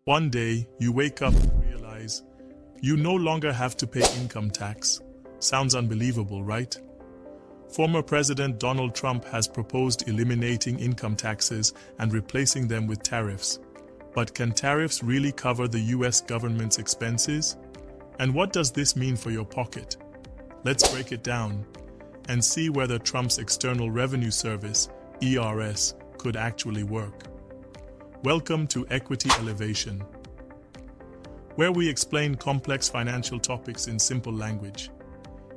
One day, you wake up and realize you no longer have to pay income tax. Sounds unbelievable, right? Former President Donald Trump has proposed eliminating income taxes and replacing them with tariffs. But can tariffs really cover the US government's expenses? And what does this mean for your pocket? Let's break it down and see whether Trump's External Revenue Service, ERS, could actually work. Welcome to Equity Elevation, where we explain complex financial topics in simple language.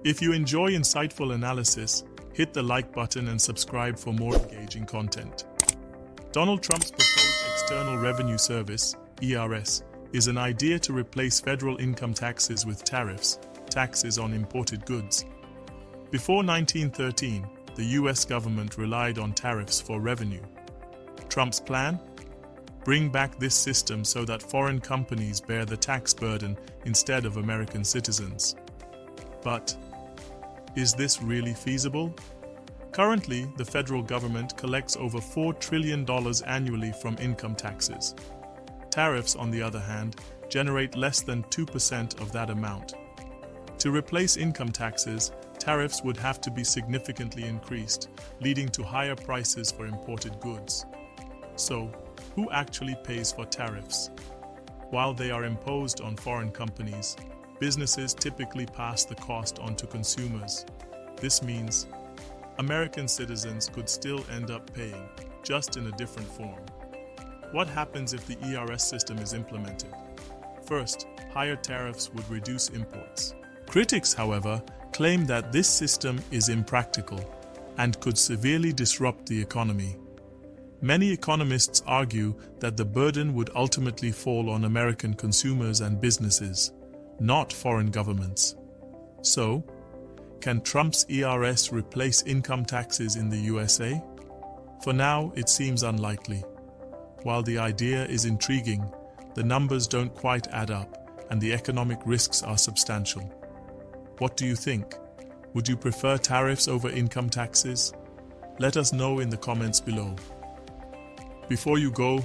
If you enjoy insightful analysis, hit the like button and subscribe for more engaging content. Donald Trump's proposed External Revenue Service, ERS, is an idea to replace federal income taxes with tariffs, taxes on imported goods. Before 1913, the US government relied on tariffs for revenue. Trump's plan? Bring back this system so that foreign companies bear the tax burden instead of American citizens. But is this really feasible? Currently, the federal government collects over $4 trillion annually from income taxes. Tariffs, on the other hand, generate less than 2% of that amount. To replace income taxes, tariffs would have to be significantly increased, leading to higher prices for imported goods. So, who actually pays for tariffs? While they are imposed on foreign companies, businesses typically pass the cost on to consumers. This means American citizens could still end up paying, just in a different form. What happens if the ERS system is implemented? First, higher tariffs would reduce imports. Critics, however, claim that this system is impractical and could severely disrupt the economy. Many economists argue that the burden would ultimately fall on American consumers and businesses, not foreign governments. So, can Trump's ERS replace income taxes in the USA? For now, it seems unlikely. While the idea is intriguing, the numbers don't quite add up, and the economic risks are substantial. What do you think? Would you prefer tariffs over income taxes? Let us know in the comments below. Before you go,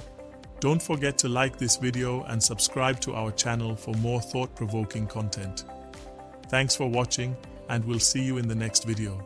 don't forget to like this video and subscribe to our channel for more thought-provoking content. Thanks for watching, and we'll see you in the next video.